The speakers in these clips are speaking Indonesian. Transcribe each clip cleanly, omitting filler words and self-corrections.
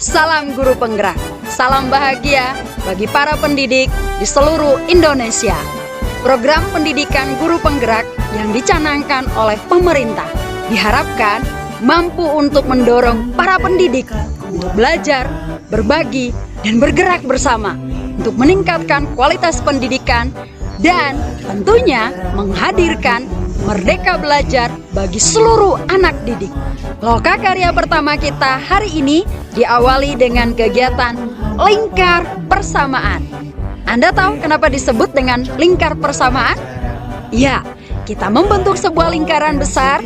Salam guru penggerak, salam bahagia bagi para pendidik di seluruh Indonesia. Program pendidikan guru penggerak yang dicanangkan oleh pemerintah diharapkan mampu untuk mendorong para pendidik untuk belajar, berbagi, dan bergerak bersama untuk meningkatkan kualitas pendidikan dan tentunya menghadirkan merdeka belajar bagi seluruh anak didik. Loka karya pertama kita hari ini diawali dengan kegiatan lingkar persamaan. Anda tahu kenapa disebut dengan lingkar persamaan? Ya, kita membentuk sebuah lingkaran besar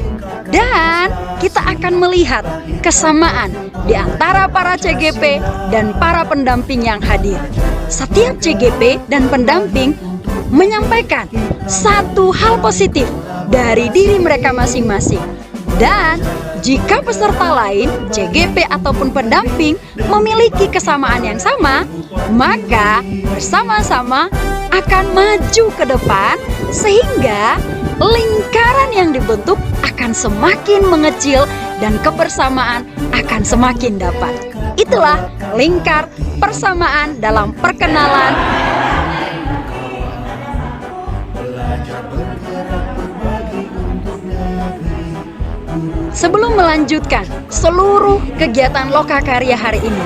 dan kita akan melihat kesamaan di antara para CGP dan para pendamping yang hadir. Setiap CGP dan pendamping menyampaikan satu hal positif dari diri mereka masing-masing. Dan jika peserta lain, CGP ataupun pendamping memiliki kesamaan yang sama, maka bersama-sama akan maju ke depan sehingga lingkaran yang dibentuk akan semakin mengecil dan kebersamaan akan semakin dapat. Itulah lingkar persamaan dalam perkenalan. Sebelum melanjutkan seluruh kegiatan Loka Karya hari ini,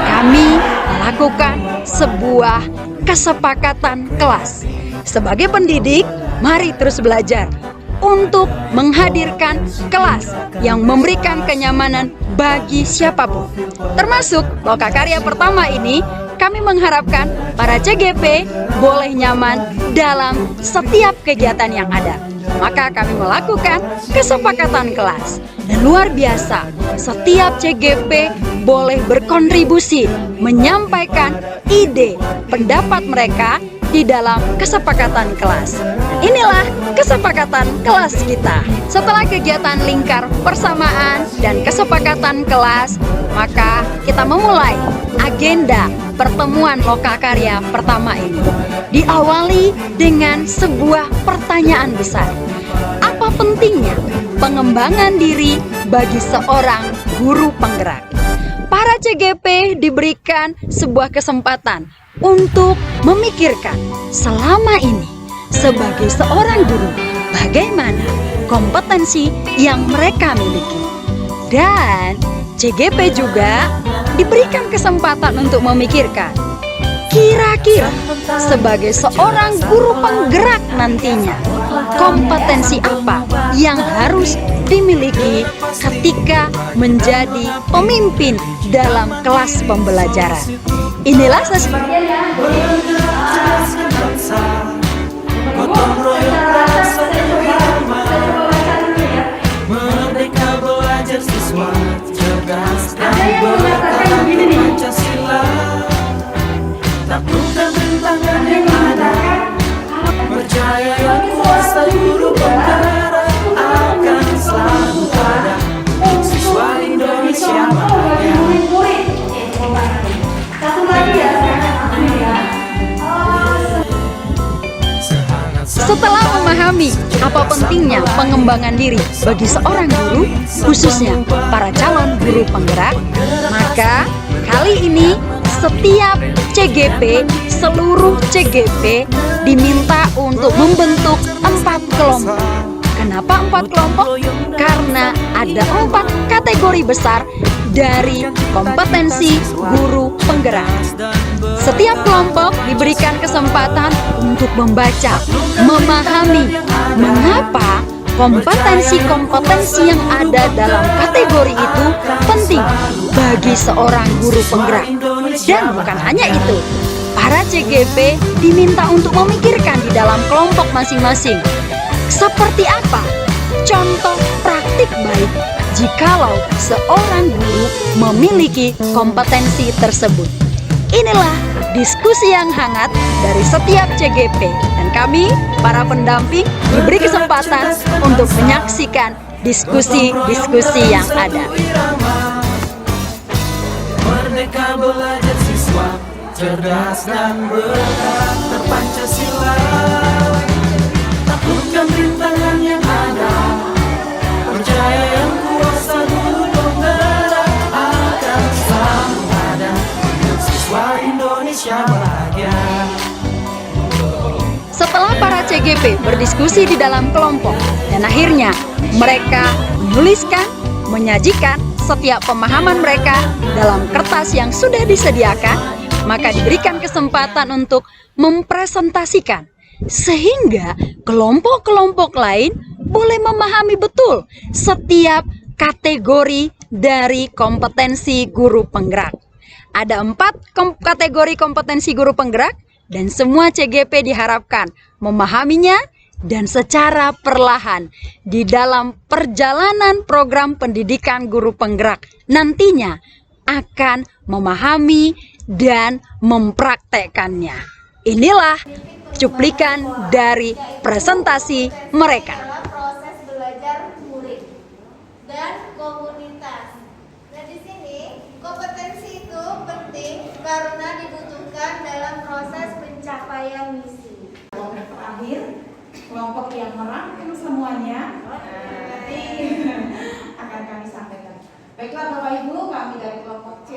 kami melakukan sebuah kesepakatan kelas. Sebagai pendidik, mari terus belajar untuk menghadirkan kelas yang memberikan kenyamanan bagi siapapun. Termasuk Loka Karya pertama ini, kami mengharapkan para CGP boleh nyaman dalam setiap kegiatan yang ada. Maka kami melakukan kesepakatan kelas. Dan luar biasa, setiap CGP boleh berkontribusi menyampaikan ide, pendapat mereka di dalam kesepakatan kelas. Inilah kesepakatan kelas kita. Setelah kegiatan lingkar persamaan dan kesepakatan kelas, maka kita memulai agenda pertemuan Loka Karya pertama ini. Diawali dengan sebuah pertanyaan besar. Apa pentingnya pengembangan diri bagi seorang guru penggerak? Para CGP diberikan sebuah kesempatan untuk memikirkan selama ini sebagai seorang guru bagaimana kompetensi yang mereka miliki. Dan CGP juga diberikan kesempatan untuk memikirkan kira-kira sebagai seorang guru penggerak nantinya kompetensi apa yang harus dimiliki ketika menjadi pemimpin dalam kelas pembelajaran. Inilah sesuatunya. Merdeka belajar siswa cerdas dan berkata Pancasila. Taklukkan rintangan yang ada, percaya yang kuasa guru penggerak akan selalu ada untuk siswa Indonesia Merdeka. Setelah memahami apa pentingnya pengembangan diri bagi seorang guru, khususnya para calon guru penggerak, maka kali ini setiap CGP, seluruh CGP diminta untuk membentuk 4 kelompok. Kenapa 4 kelompok? Karena ada 4 kategori besar dari kompetensi guru penggerak. Setiap kelompok diberikan kesempatan untuk membaca, memahami mengapa kompetensi-kompetensi yang ada dalam kategori itu penting bagi seorang guru penggerak. Dan bukan hanya itu, para CGP diminta untuk memikirkan di dalam kelompok masing-masing seperti apa contoh praktik baik jikalau seorang guru memiliki kompetensi tersebut. Inilah diskusi yang hangat dari setiap CGP dan kami, para pendamping, diberi kesempatan untuk menyaksikan diskusi-diskusi yang ada. Merdeka belajar siswa cerdas dan berkata Pancasila. Taklukkan rintangan yang ada, percaya yang kuasa guru penggerak akan selalu ada. Indonesia bahagia. Setelah para CGP berdiskusi di dalam kelompok dan akhirnya mereka menuliskan, menyajikan setiap pemahaman mereka dalam kertas yang sudah disediakan, maka diberikan kesempatan untuk mempresentasikan sehingga kelompok-kelompok lain boleh memahami betul setiap kategori dari kompetensi guru penggerak. Ada 4 kategori kompetensi guru penggerak dan semua CGP diharapkan memahaminya dan secara perlahan di dalam perjalanan program pendidikan guru penggerak nantinya akan memahami dan mempraktekkannya. Inilah cuplikan dari presentasi mereka. Adalah proses belajar murid dan komunitas. Nah, di sini kompetensi itu penting karena dibutuhkan dalam proses pencapaian misi. Kelompok terakhir, kelompok yang merangkum semuanya, nanti akan kami sampaikan. Baiklah Bapak Ibu, kami dari kelompok C,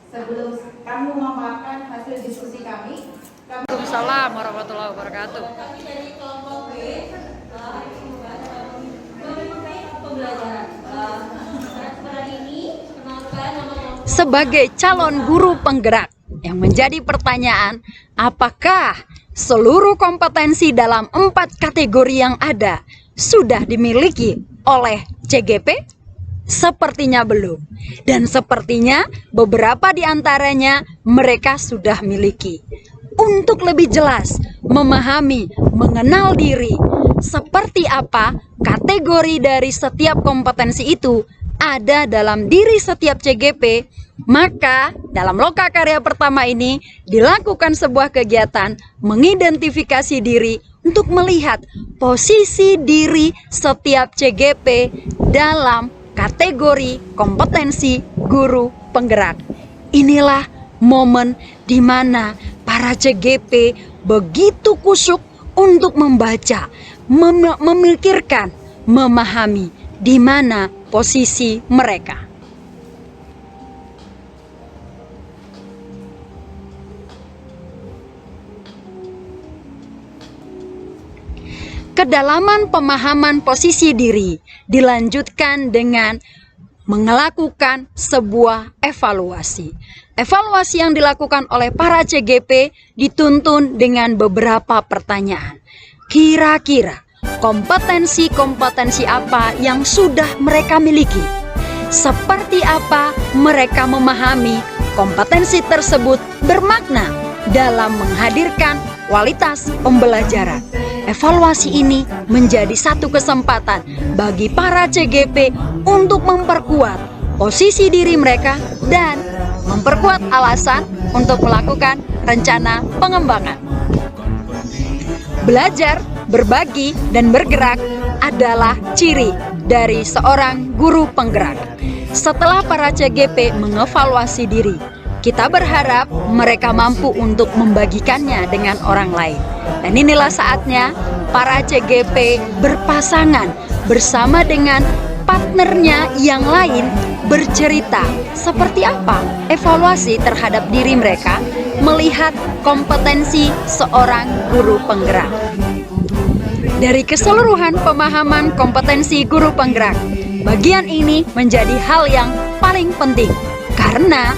sebelum kami memaparkan hasil diskusi kami, Waalaikumsalam warahmatullahi wabarakatuh. kami dari kelompok B memakai pembelajaran. Pada ini, kenalkan nama kelompok. Sebagai calon guru penggerak yang menjadi pertanyaan, apakah seluruh kompetensi dalam 4 kategori yang ada sudah dimiliki oleh CGP? Sepertinya belum. Dan sepertinya beberapa di antaranya mereka sudah miliki. Untuk lebih jelas memahami, mengenal diri, seperti apa kategori dari setiap kompetensi itu ada dalam diri setiap CGP, maka dalam loka karya pertama ini dilakukan sebuah kegiatan mengidentifikasi diri untuk melihat posisi diri setiap CGP dalam kategori kompetensi guru penggerak. Inilah momen di mana para CGP begitu kusuk untuk membaca, memikirkan, memahami di mana posisi mereka. Kedalaman pemahaman posisi diri dilanjutkan dengan melakukan sebuah evaluasi. Evaluasi yang dilakukan oleh para CGP dituntun dengan beberapa pertanyaan. Kira-kira kompetensi-kompetensi apa yang sudah mereka miliki? Seperti apa mereka memahami kompetensi tersebut bermakna dalam menghadirkan kualitas pembelajaran. Evaluasi ini menjadi satu kesempatan bagi para CGP untuk memperkuat posisi diri mereka dan memperkuat alasan untuk melakukan rencana pengembangan. Belajar, berbagi, dan bergerak adalah ciri dari seorang guru penggerak. Setelah para CGP mengevaluasi diri, kita berharap mereka mampu untuk membagikannya dengan orang lain. Dan inilah saatnya para CGP berpasangan bersama dengan partnernya yang lain bercerita seperti apa evaluasi terhadap diri mereka melihat kompetensi seorang guru penggerak. Dari keseluruhan pemahaman kompetensi guru penggerak, bagian ini menjadi hal yang paling penting karena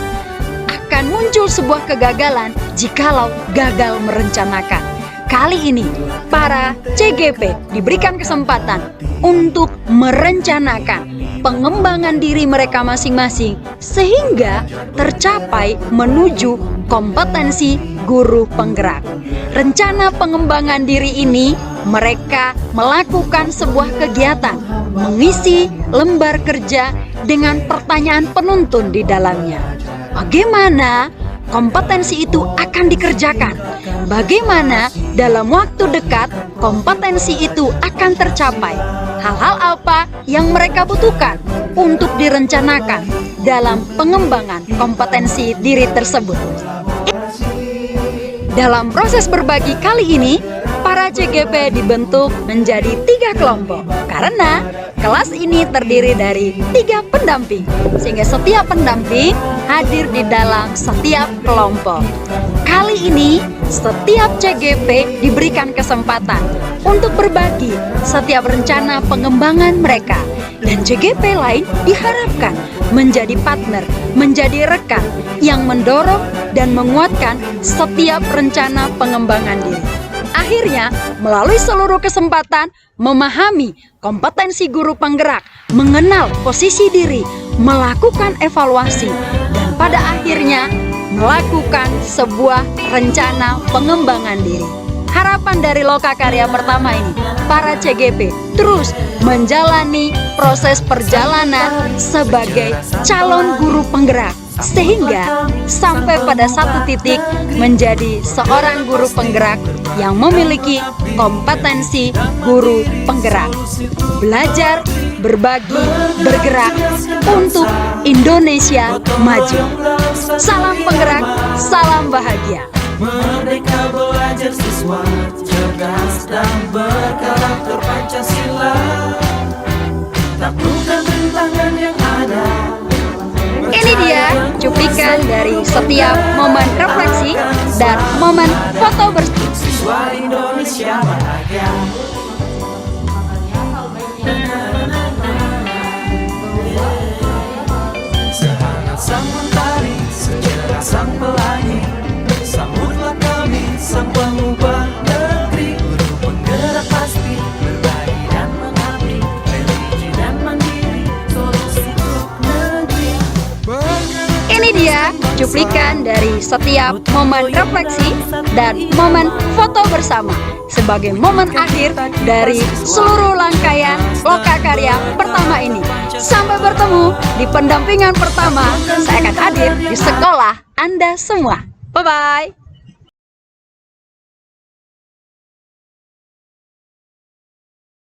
akan muncul sebuah kegagalan jikalau gagal merencanakan. Kali ini para CGP diberikan kesempatan untuk merencanakan pengembangan diri mereka masing-masing sehingga tercapai menuju kompetensi guru penggerak. Rencana pengembangan diri ini mereka melakukan sebuah kegiatan mengisi lembar kerja dengan pertanyaan penuntun di dalamnya. Bagaimana kompetensi itu akan dikerjakan? Bagaimana dalam waktu dekat kompetensi itu akan tercapai? Hal-hal apa yang mereka butuhkan untuk direncanakan dalam pengembangan kompetensi diri tersebut? Dalam proses berbagi kali ini, para CGP dibentuk menjadi 3 kelompok karena Kelas ini terdiri dari 3 pendamping, sehingga setiap pendamping hadir di dalam setiap kelompok. Kali ini, setiap CGP diberikan kesempatan untuk berbagi setiap rencana pengembangan mereka. Dan CGP lain diharapkan menjadi partner, menjadi rekan yang mendorong dan menguatkan setiap rencana pengembangan diri. Akhirnya, melalui seluruh kesempatan, memahami kompetensi guru penggerak, mengenal posisi diri, melakukan evaluasi, dan pada akhirnya melakukan sebuah rencana pengembangan diri. Harapan dari Lokakarya pertama ini, para CGP terus menjalani proses perjalanan sebagai calon guru penggerak, sehingga sampai pada satu titik menjadi seorang guru penggerak yang memiliki kompetensi guru penggerak. Belajar, berbagi, bergerak untuk Indonesia maju. Salam penggerak, salam bahagia. Merdeka belajar siswa, cerdas dan berkarakter Pancasila. Taklukkan rintangan yang ada. Ini dia cuplikan dari setiap momen refleksi dan momen foto bersama. Siswa Indonesia bahagia. Sehangat sang mentari, secerah sang pelangi, sambutlah kami sang pengubah negeri. Guru penggerak pasti berbagi dan mengabdi, religi dan mandiri, solusi untuk negeri. Ini dia cuplikan dari setiap momen refleksi dan momen foto bersama sebagai momen akhir dari seluruh rangkaian Lokakarya pertama ini. Sampai bertemu di pendampingan pertama. Saya akan hadir di sekolah Anda semua. Bye-bye.